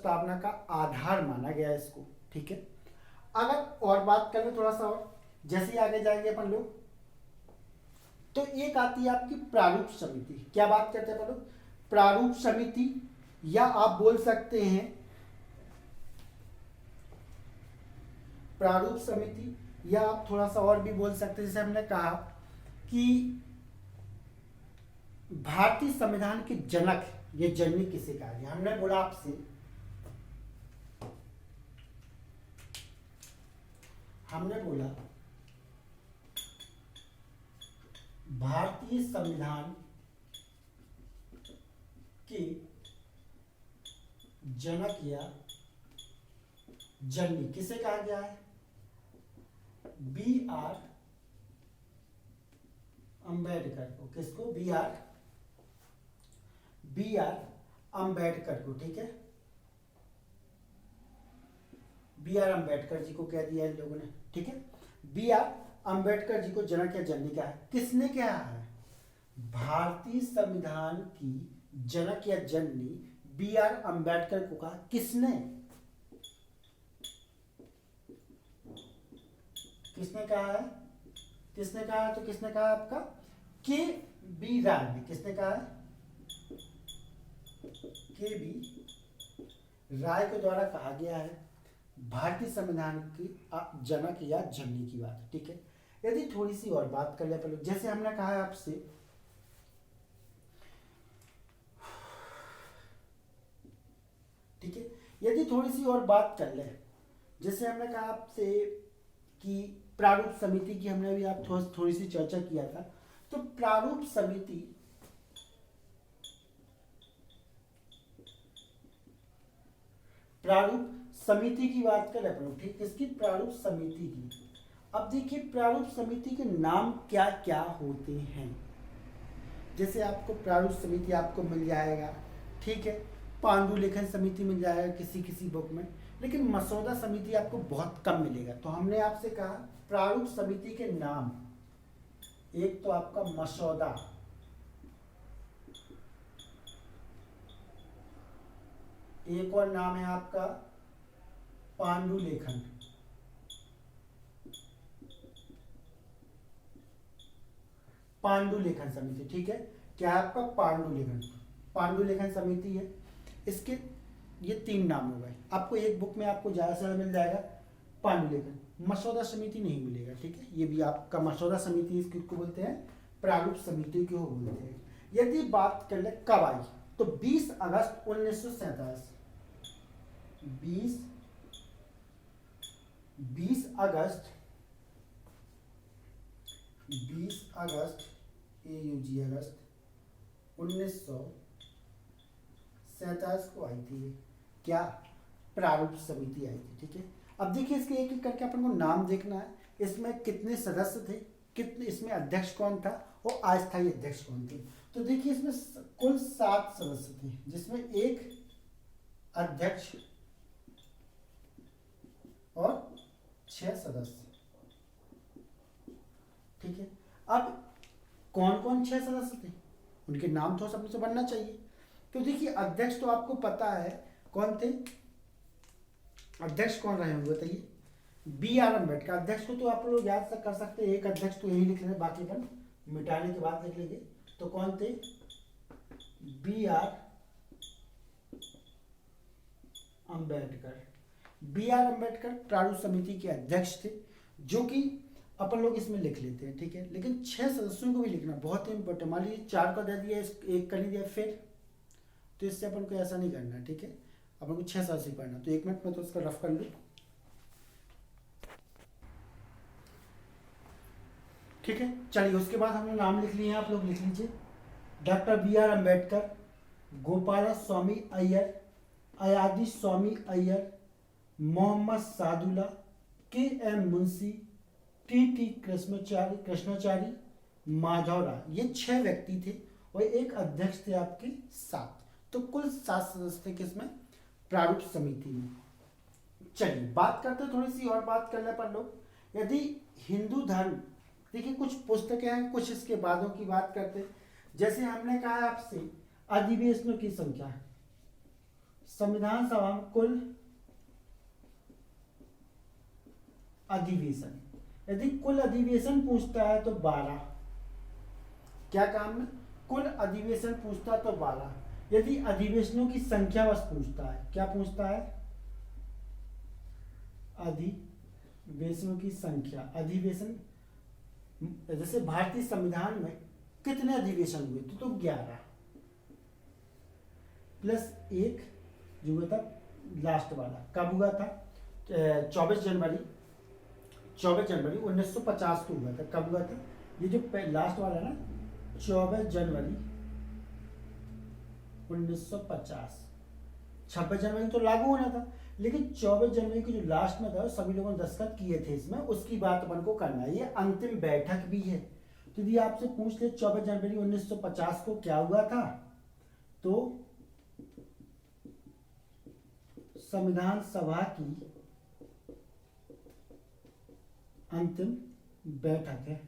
प्रस्तावना का आधार माना गया है इसको, ठीक है। अगर और बात करें थोड़ा सा और, जैसे ही आगे जाएंगे अपन लोग, तो एक आती है आपकी प्रारूप समिति। क्या बात करते हैं अपन लोग? प्रारूप समिति, या आप बोल सकते हैं प्रारूप समिति, या आप थोड़ा सा और भी बोल सकते हैं, जैसे हमने कहा कि भारतीय संविधान के जनक, ये जननी किसे कहा गया? हमने बोला आपसे, हमने बोला भारतीय संविधान के जनक या जननी किसे कहा गया है? बी आर अंबेडकर को। किसको? बी आर अंबेडकर को, ठीक है। बी आर अंबेडकर जी को कह दिया इन लोगों ने, ठीक है। बी आर अंबेडकर जी को जनक या जननी कहा है। किसने कहा है? भारतीय संविधान की जनक या जननी बी आर अंबेडकर को कहा। किसने? किसने कहा है? किसने कहा है? तो किसने कहा आपका? के बी राय ने। किसने कहा है? के बी राय के द्वारा कहा गया है भारतीय संविधान की जनक या जननी की बात, ठीक है। यदि थोड़ी सी और बात कर ले पहले, जैसे हमने कहा है आपसे, ठीक है, यदि थोड़ी सी और बात कर ले, जैसे हमने कहा आपसे कि प्रारूप समिति की हमने भी आप थोड़ी सी चर्चा किया था। तो प्रारूप समिति की बात करें अपन, ठीक, किसकी? प्रारूप समिति की। अब देखिए प्रारूप समिति के नाम क्या क्या होते हैं। जैसे आपको प्रारूप समिति आपको मिल जाएगा, ठीक है, पांडुलिखन समिति मिल जाएगा किसी किसी बुक में, लेकिन मसौदा समिति आपको बहुत कम मिलेगा। तो हमने आपसे कहा प्रारूप समिति के नाम, एक तो आपका मसौदा, एक और नाम है आपका पांडुलेखन। पांडुलेखन समिति, ठीक है। क्या है आपका? पांडुलेखन समिति है। इसके ये तीन नाम हो गए। आपको एक बुक में आपको ज्यादा से ज्यादा मिल जाएगा पांडुलेखन, मसौदा समिति नहीं मिलेगा, ठीक है। ये भी आपका मसौदा समिति इसको बोलते हैं, प्रारूप समिति को बोलते हैं। यदि बात कर ले कब आई, तो 20 अगस्त 1947, 20 अगस्त अगस्त 1947 को आई थी। क्या? प्रारूप समिति आई थी, ठीक है। अब देखिए इसके एक एक करके अपन को नाम देखना है। इसमें कितने सदस्य थे, कितने, इसमें अध्यक्ष कौन था और अस्थायी अध्यक्ष कौन थे। तो देखिए इसमें कुल 7 सदस्य थे, जिसमें एक अध्यक्ष और 6 सदस्य, ठीक है। अब कौन कौन 6 सदस्य थे, उनके नाम तो सबसे बनना चाहिए। तो देखिए अध्यक्ष तो आपको पता है कौन थे, अध्यक्ष कौन रहे होंगे बताइए? B R Ambedkar. अध्यक्ष को तो आप लोग याद कर सकते हैं, एक अध्यक्ष तो यही लिख लेंगे, बाकी अपन मिटाने के बाद लिख लेंगे। तो कौन थे? B R Ambedkar. B R Ambedkar प्रारूप समिति के अध्यक्ष थे, जो कि अपन लोग इसमें लिख लेते हैं, ठीक है। लेकिन 6 सदस्यों को भी लिखना बहुत ही इंपॉर्टेंट। मान लीजिए 4 का दे दिया, एक कर दिया, फिर तो इससे अपन को ऐसा नहीं करना, ठीक है। अपन को 6 सदस्य पढ़ना। तो 1 मिनट में तो उसका रफ कर लूँ, ठीक है। चलिए उसके बाद हमने नाम लिख लिए हैं, आप लोग लिख लीजिए। Doctor B R Ambedkar, Gopala Swami Ayyar, Alladi Swami Ayyar, Mohammad Saadulla, K M Munshi, T Krishnachari, Madhav Rai. ये 6 व्यक्ति थे और एक अध्यक्ष थे आपके 7। तो कुल 7 सदस्य थे किसमें? प्रारूप समिति में। चलिए बात करते हैं, थोड़ी सी और बात करने पर लोग, यदि हिंदू धर्म, देखिए कुछ पुस्तकें हैं, कुछ इसके बादों की बात करते हैं। जैसे हमने कहा आपसे अधिवेशनों की संख्या संविधान सभा में कुल अधिवेशन, यदि कुल अधिवेशन पूछता है तो 12। क्या काम है? कुल अधिवेशन पूछता है तो 12। यदि अधिवेशनों की संख्या बस पूछता है, क्या पूछता है? अधिवेशनों की संख्या। अधिवेशन जैसे भारतीय संविधान में कितने अधिवेशन हुए तो 11 प्लस 1 जो हुआ था लास्ट वाला, कब हुआ था? 24 जनवरी 1950 को हुआ था। कब हुआ था? ये जो लास्ट वाला ना 24 जनवरी 1950। 26 जनवरी तो लागू होना था, लेकिन 24 जनवरी की जो लास्ट में था सभी लोगों ने दस्तखत किए थे इसमें, उसकी बात अपन को करना है। ये अंतिम बैठक भी है। तो यदि आपसे पूछ ले 24 जनवरी 1950 को क्या हुआ था, तो संविधान सभा की अंतिम बैठक है।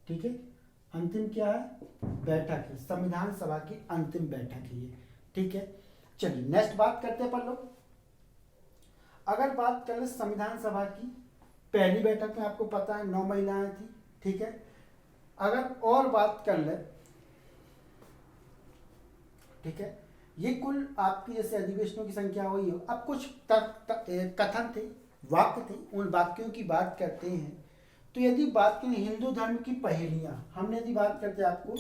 ठीक है, अंतिम क्या है? बैठक है। संविधान सभा की अंतिम बैठक है ये। ठीक है, चलिए नेक्स्ट बात करते हैं अपन लोग। अगर बात कर ले संविधान सभा की पहली बैठक में, आपको पता है 9 महिलाएं थी। ठीक है, अगर और बात कर ले, ठीक है, ये कुल आपकी जैसे अधिवेशनों की संख्या हुई हो। अब कुछ कथन थे, वाक्य थे, उन वाक्यों की बात करते हैं। तो यदि बात करें हिंदू धर्म की पहेलियां, हमने यदि बात करते हैं आपको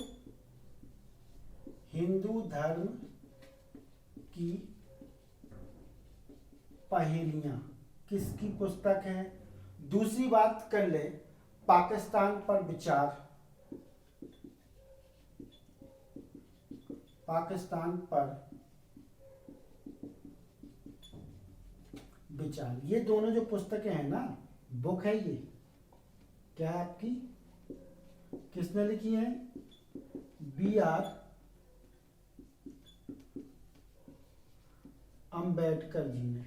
हिंदू धर्म की पहेलियां, किसकी पुस्तक है? दूसरी बात कर ले पाकिस्तान पर विचार, पाकिस्तान पर विचार। ये दोनों जो पुस्तकें हैं ना, बुक है ये, क्या है आपकी? किसने लिखी है? B.R. अम्बेडकर जी ने।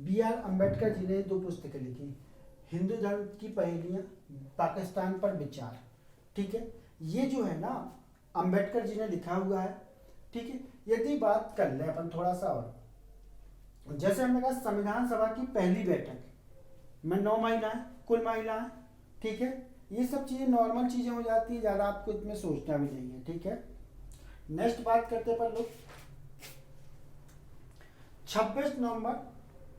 B.R. अम्बेडकर जी ने 2 पुस्तकें लिखी, हिंदू धर्म की पहेलियां, पाकिस्तान पर विचार। ठीक है, ये जो है ना अम्बेडकर जी ने लिखा हुआ है। ठीक है, यदि बात कर ले अपन थोड़ा सा और, जैसे हमने कहा संविधान सभा की पहली बैठक में 9 महिलाएं, कुल महिलाएं। ठीक है, ये सब चीजें नॉर्मल चीजें हो जाती है, ज्यादा आपको इसमें सोचना भी नहीं है। ठीक है, नेक्स्ट बात करते हैं अपन लोग 26 नवंबर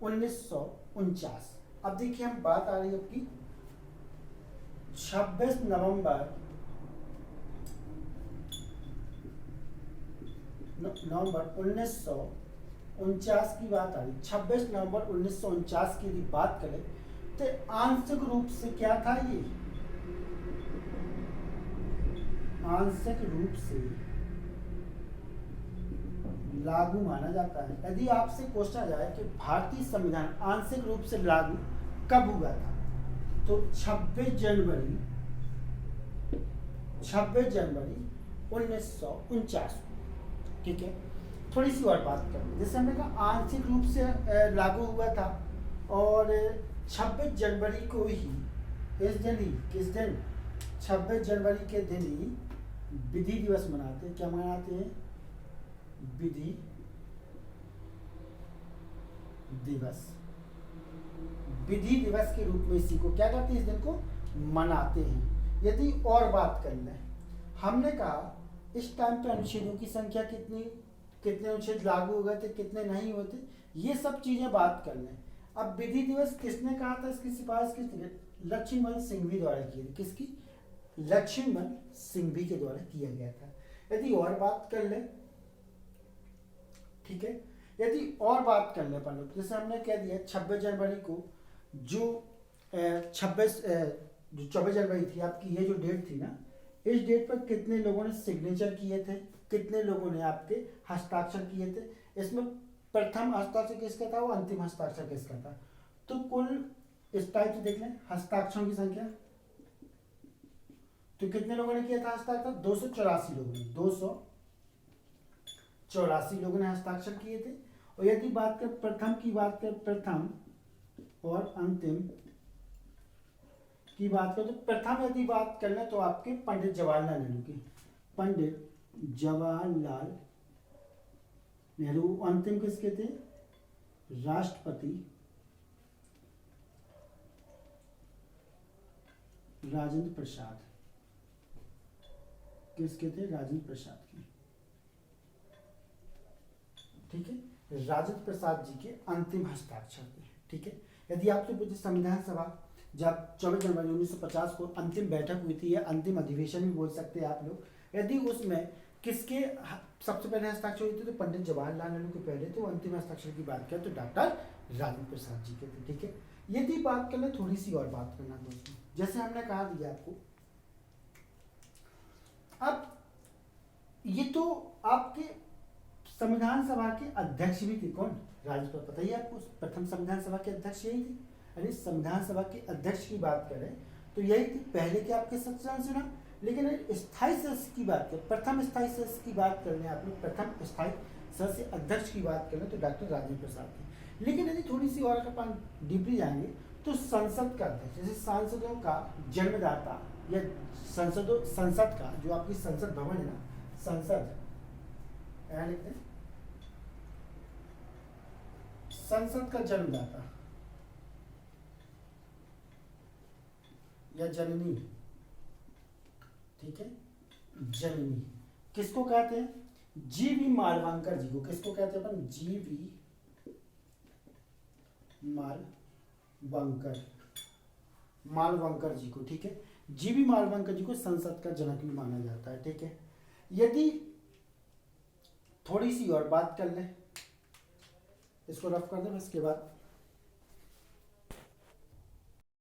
1949। अब देखिए हम बात आ रही है आपकी 26 नवंबर 1949 की बात आ रही। 26 नवंबर 1949 की यदि बात करें तो आंशिक रूप से क्या था? ये आंशिक रूप से लागू माना जाता है। यदि आपसे पूछा जाए कि भारतीय संविधान आंशिक रूप से लागू कब हुआ था, तो 26 जनवरी 1949। ठीक है, थोड़ी सी और बात करें। जैसे हमने कहा आंशिक रूप से लागू हुआ था, और 26 जनवरी को ही, इस दिन ही, किस दिन? 26 जनवरी के दिन ही विधि दिवस मनाते हैं। क्या मनाते हैं? विधि दिवस। विधि दिवस के रूप में इसी को क्या करते हैं? इस दिन को मनाते हैं। यदि और बात कर लें, हमने कहा इस टाइम पे अनुच्छेदों की संख्या कितनी, कितने अनुच्छेद लागू हो गए थे, कितने नहीं होते, ये सब चीजें बात कर लें। अब विधि दिवस किसने कहा था? इसकी सिफारिश किसने? लक्ष्मीमल सिंघवी द्वारा की थी। किसकी? लक्ष्मीमल सिंघवी के द्वारा किया गया था। यदि और बात कर ले, ठीक है, यदि और बात कर ले अपन लोग, जैसे हमने कह दिया 26 जनवरी को जो 24 जनवरी थी आपकी, ये जो डेट थी ना, इस डेट पर कितने लोगों ने सिग्नेचर किए थे, कितने लोगों ने आपके हस्ताक्षर किए थे? इसमें प्रथम हस्ताक्षर किसका था, वो अंतिम हस्ताक्षर किसका था? तो कुल इस टाइप से देख लें हस्ताक्षरों की संख्या, तो कितने लोगों ने किया था हस्ताक्षर? 284 लोगों ने, 284 लोगों ने हस्ताक्षर किए थे। और यदि बात कर प्रथम की बात कर, प्रथम और अंतिम की बात करें, तो प्रथम यदि बात कर लें तो आपके पंडित जवाहरलाल नेहरू की, पंडित जवाहरलाल नेहरू। अंतिम किसके थे? राष्ट्रपति राजेंद्र प्रसाद। किसके थे? राजेंद्र प्रसाद के। ठीक है, राजेंद्र प्रसाद जी के अंतिम हस्ताक्षर थे। ठीक है, यदि आपसे पूछे संविधान सभा जब 24 जनवरी 1950 को अंतिम बैठक हुई थी या अंतिम अधिवेशन भी बोल सकते हैं आप लोग, यदि उसमें किसके सबसे पहले हस्ताक्षर हुए थे तो पंडित जवाहरलाल नेहरू के पहले, तो अंतिम हस्ताक्षर की बात करें तो डॉक्टर राजेंद्र प्रसाद जी के थे। ठीक है, यदि बात करें थोड़ी सी और बात करना दोस्तों, जैसे हमने कहा दिया आपको, अब ये तो आपके संविधान सभा के अध्यक्ष भी थे। कौन? राजपथ। पता ही आपको प्रथम संविधान सभा के अध्यक्ष यही थे। यानी संविधान सभा के अध्यक्ष की बात करें तो यही थी। पहले के आपके सदस्य चुना, लेकिन स्थायी सदस्य की बात करें, प्रथम स्थायी सदस्य की बात कर लें आप लोग, प्रथम स्थायी सदस्य अध्यक्ष की बात करें तो डॉक्टर राजेंद्र प्रसाद थे। लेकिन यदि थोड़ी सी और अपन डीपली जाएंगे तो संसद का अध्यक्ष, जैसे सांसदों का जन्मदाता या संसद का जो आपकी संसद भवन है ना, संसद क्या लिखते हैं? संसद का जन्मदाता या जननी। ठीक है, जननी किसको कहते हैं? जीवी मालवंकर जी को। किसको कहते हैं अपन? जीवी मालवंकर जी को। ठीक है, जीवी मालवंकर जी को संसद का जनक भी माना जाता है। ठीक है, यदि थोड़ी सी और बात कर लें, इसको रफ कर दें, इसके बाद